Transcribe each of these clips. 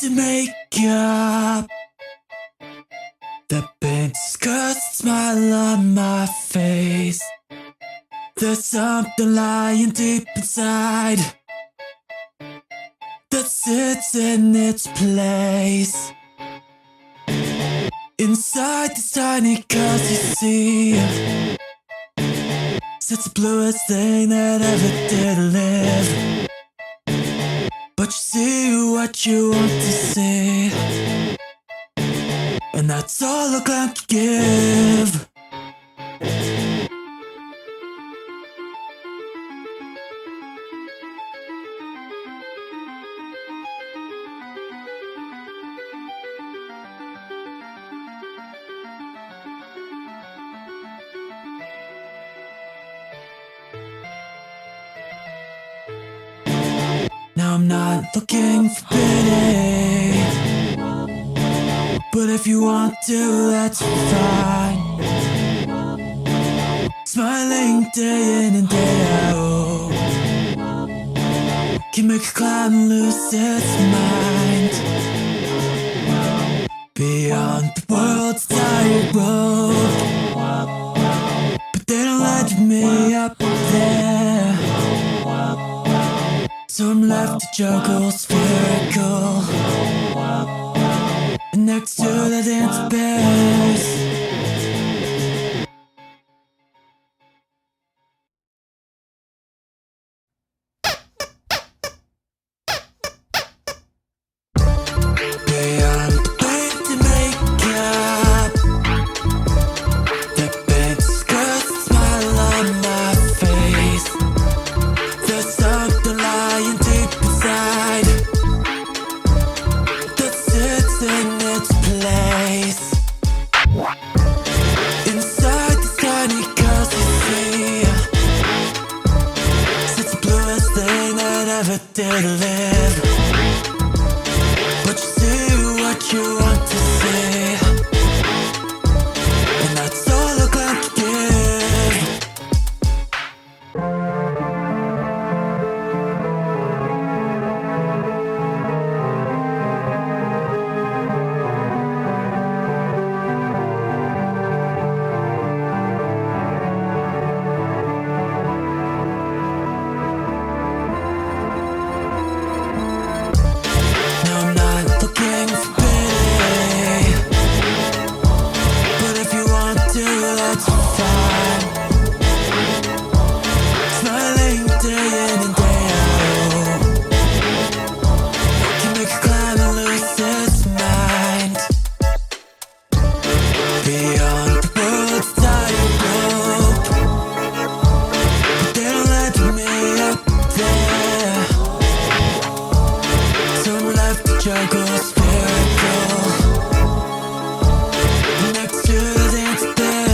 to make up. The paint skirt smile on my face. There's something lying deep inside that sits in its place. Inside this tiny cozy sea sits the bluest thing that ever did live. But you see what you want to see, and that's all a clown can give. Now I'm not looking for pity, but if you want to, that's fine. Smiling day in and day out can make a clown lose its mind. Beyond the world's tightrope, but they don't let me up there. So I'm left to juggle spherical next to the dance bears. Beyond the paint to make up, the paint skirt smile on my face. There's something lying deep inside that sits in its place. Inside this tiny cozy sea sits the bluest thing that ever did live. But you see what you want to see, and that's all a clown can give. Now I'm not looking for pity, but if you want to, that's fine. Smiling day in and day out can make a clown lose its mind. Beyond the world's tightrope, but they don't let me up there. So I'm left to juggle spherical next to the dance bears.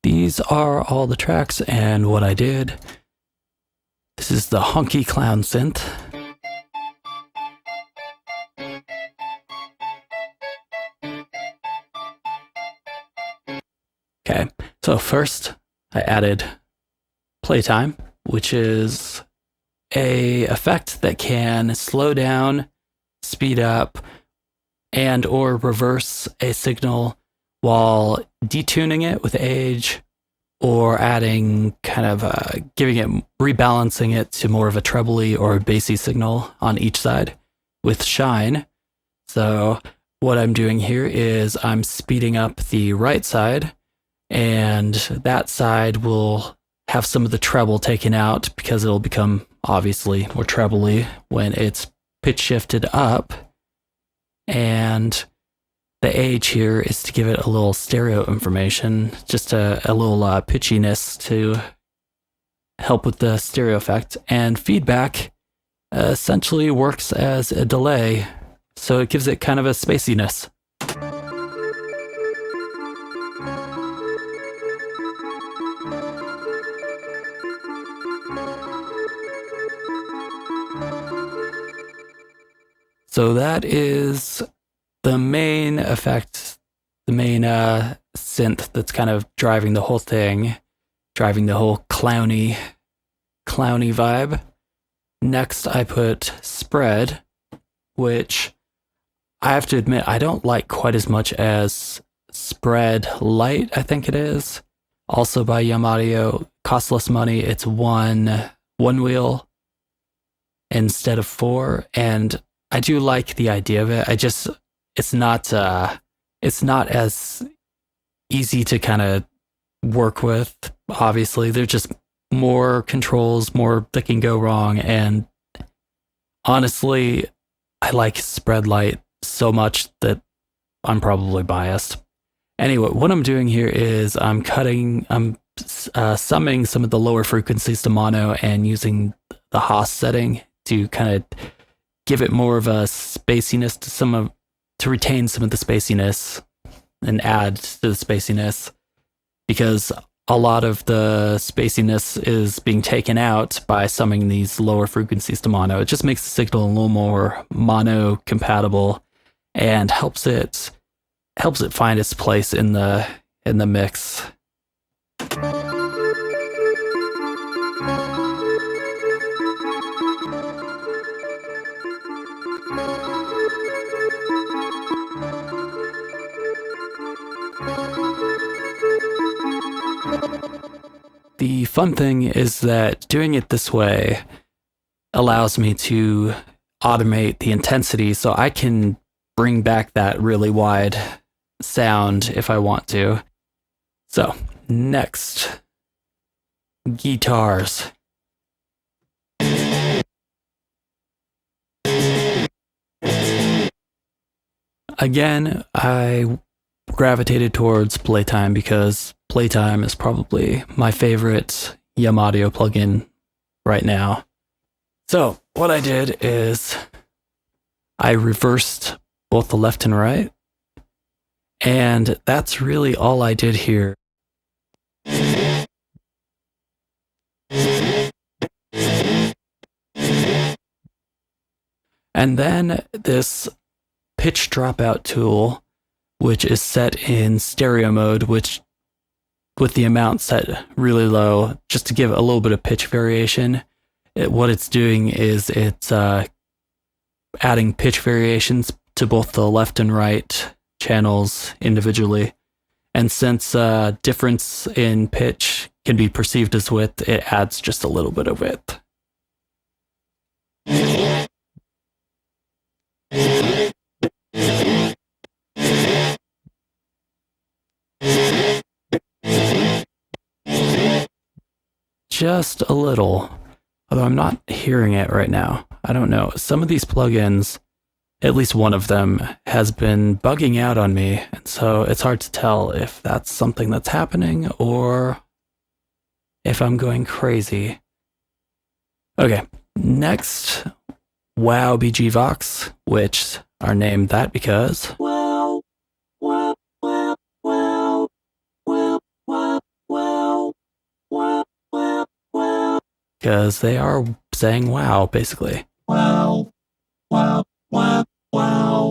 these are all the tracks and what I did. This is the Honky Clown synth. Okay, so first I added playtime, which is a effect that can slow down, speed up, and or reverse a signal while detuning it with age, or adding kind of giving it, rebalancing it to more of a trebly or a bassy signal on each side with shine. So what I'm doing here is I'm speeding up the right side, and that side will have some of the treble taken out because it'll become obviously more trebly when it's pitch shifted up. And the age here is to give it a little stereo information, just a little pitchiness to help with the stereo effect. And feedback essentially works as a delay, so it gives it kind of a spaciness. So that is the main effect, the main synth that's kind of driving the whole thing, driving the whole clowny vibe. Next, I put spread, which I have to admit I don't like quite as much as spread light, I think it is. Also by Yum Audio, costs less money. It's one wheel instead of 4, and I do like the idea of it. It's not as easy to kind of work with. Obviously, there's just more controls, more that can go wrong, and honestly, I like spread light so much that I'm probably biased. Anyway, what I'm doing here is I'm summing some of the lower frequencies to mono and using the Haas setting to kind of give it more of a spaciness to retain some of the spaciness and add to the spaciness, because a lot of the spaciness is being taken out by summing these lower frequencies to mono. It just makes the signal a little more mono compatible and helps it find its place in the mix. The fun thing is that doing it this way allows me to automate the intensity, so I can bring back that really wide sound if I want to. So, next, guitars. Again, I gravitated towards playtime because playtime is probably my favorite Yum Audio plugin right now. So what I did is I reversed both the left and right, and that's really all I did here. And then this pitch dropout tool, which is set in stereo mode, which with the amount set really low, just to give a little bit of pitch variation. What it's doing is it's adding pitch variations to both the left and right channels individually. And since difference in pitch can be perceived as width, it adds just a little bit of width. Just a little, although I'm not hearing it right now. I don't know. Some of these plugins, at least one of them, has been bugging out on me, and so it's hard to tell if that's something that's happening or if I'm going crazy. Okay, next, Wow BG Vox, which are named that because because they are saying wow, basically. Wow, wow, wow, wow.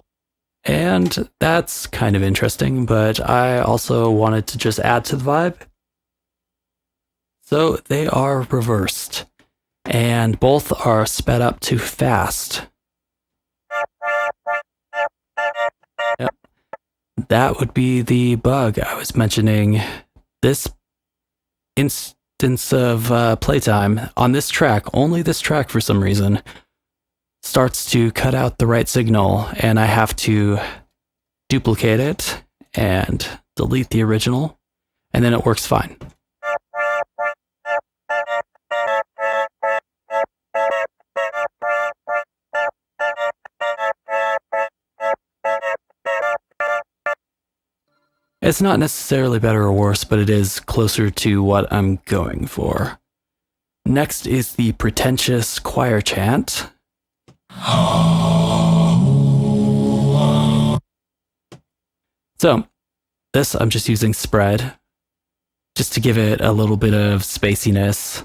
And that's kind of interesting, but I also wanted to just add to the vibe. So they are reversed, and both are sped up to fast. Yep. That would be the bug I was mentioning. This instance of playtime on this track, only this track for some reason, starts to cut out the right signal, and I have to duplicate it and delete the original, and then it works fine. It's not necessarily better or worse, but it is closer to what I'm going for. Next is the pretentious choir chant. So, this I'm just using spread, just to give it a little bit of spaciness.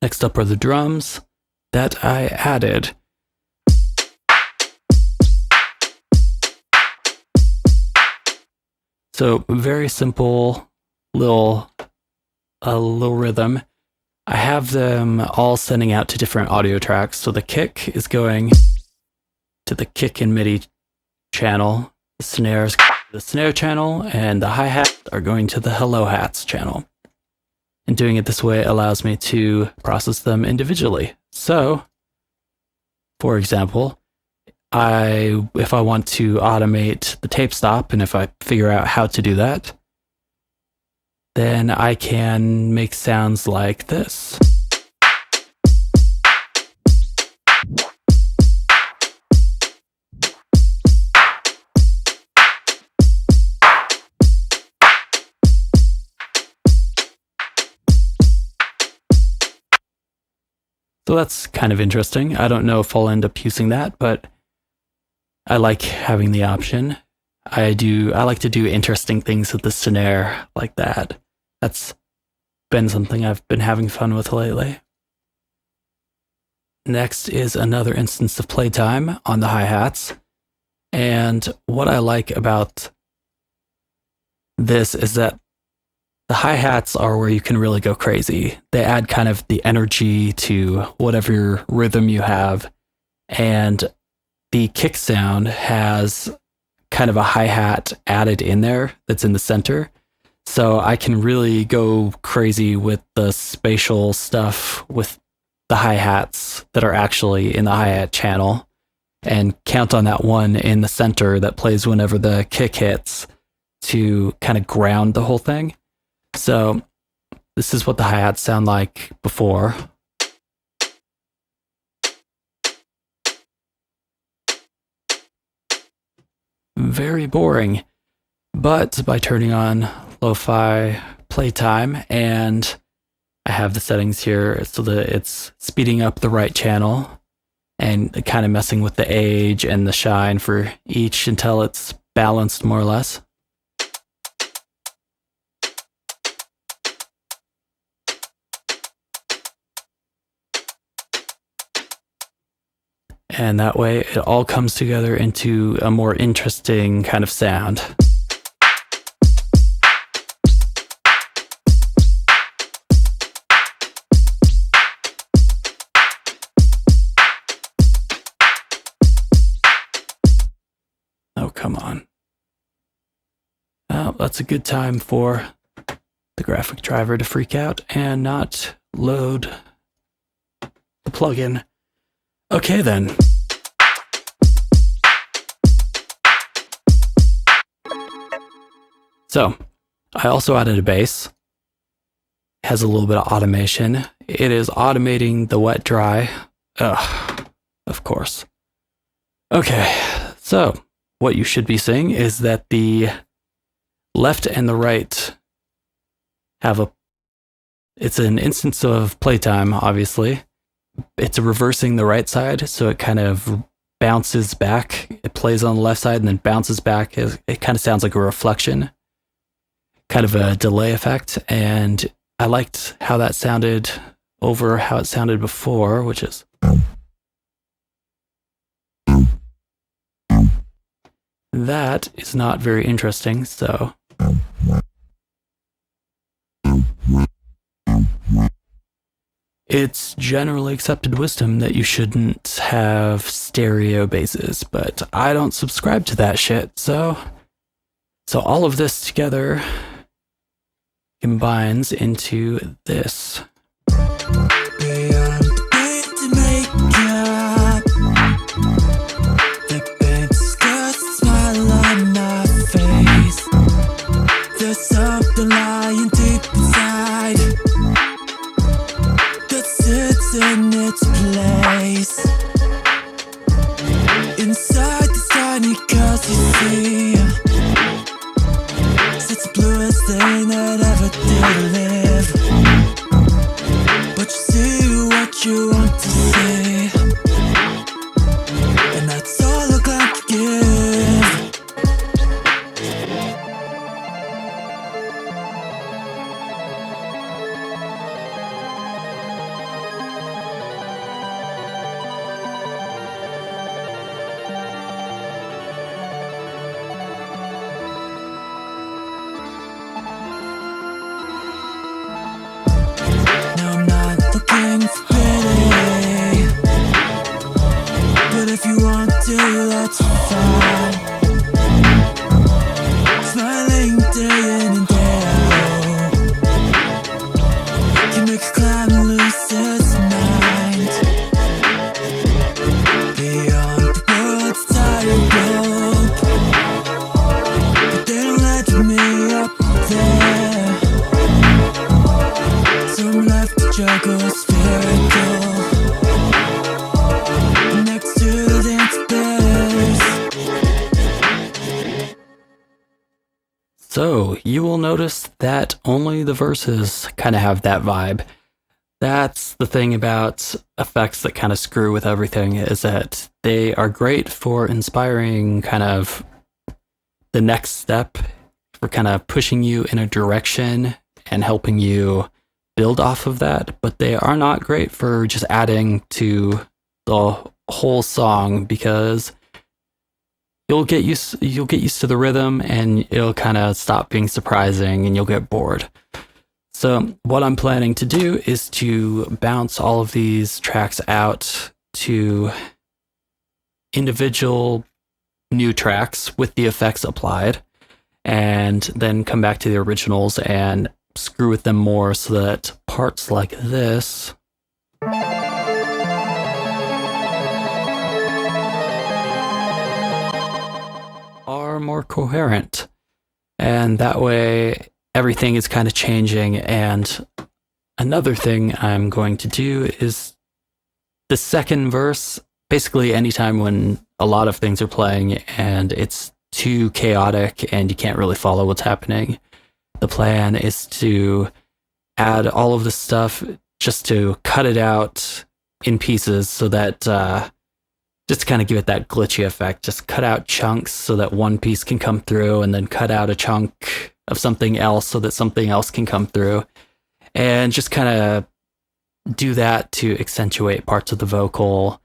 Next up are the drums that I added. So very simple little rhythm. I have them all sending out to different audio tracks. So the kick is going to the kick and MIDI channel, the snares the snare channel, and the hi-hats are going to the hello hats channel. And doing it this way allows me to process them individually. So, for example, if I want to automate the tape stop, and if I figure out how to do that, then I can make sounds like this. So that's kind of interesting. I don't know if I'll end up using that, but I like having the option. I like to do interesting things with the snare like that. That's been something I've been having fun with lately. Next is another instance of playtime on the hi-hats. And what I like about this is that the hi-hats are where you can really go crazy. They add kind of the energy to whatever rhythm you have. And the kick sound has kind of a hi-hat added in there that's in the center. So I can really go crazy with the spatial stuff with the hi-hats that are actually in the hi-hat channel, and count on that one in the center that plays whenever the kick hits to kind of ground the whole thing. So this is what the hi-hats sound like before. Very boring. But by turning on lo-fi playtime, and I have the settings here so that it's speeding up the right channel and kind of messing with the age and the shine for each until it's balanced more or less. And that way it all comes together into a more interesting kind of sound. Oh, come on. Well, that's a good time for the graphic driver to freak out and not load the plugin. Okay, then. So, I also added a bass. It has a little bit of automation. It is automating the wet dry. Ugh, of course. Okay, so what you should be seeing is that the left and the right have it's an instance of playtime, obviously. It's reversing the right side, so it kind of bounces back. It plays on the left side and then bounces back. It kind of sounds like a reflection, kind of a delay effect. And I liked how that sounded over how it sounded before, which is. That is not very interesting, so. It's generally accepted wisdom that you shouldn't have stereo basses, but I don't subscribe to that shit, so all of this together combines into this. Something lying deep inside that sits in its place inside this tiny cause you see sits the bluest thing that ever did live, but you see what you want to see, and that's all the clock gives. But if you want to, that's fine. Smiling day in and day out can make a clown lose its mind. Beyond the world's tired globe, but they don't let me up there. So I'm left to juggle spherical next to the dance bass. So you will notice that only the verses kind of have that vibe. That's the thing about effects that kind of screw with everything, is that they are great for inspiring kind of the next step, for kind of pushing you in a direction and helping you build off of that, but they are not great for just adding to the whole song, because you'll get used to the rhythm and it'll kind of stop being surprising and you'll get bored. So what I'm planning to do is to bounce all of these tracks out to individual new tracks with the effects applied, and then come back to the originals and screw with them more so that parts like this are more coherent. And that way everything is kind of changing. And another thing I'm going to do is the second verse, basically anytime when a lot of things are playing and it's too chaotic and you can't really follow what's happening, the plan is to add all of this stuff just to cut it out in pieces so that just to kind of give it that glitchy effect. Just cut out chunks so that one piece can come through, and then cut out a chunk of something else so that something else can come through, and just kind of do that to accentuate parts of the vocal.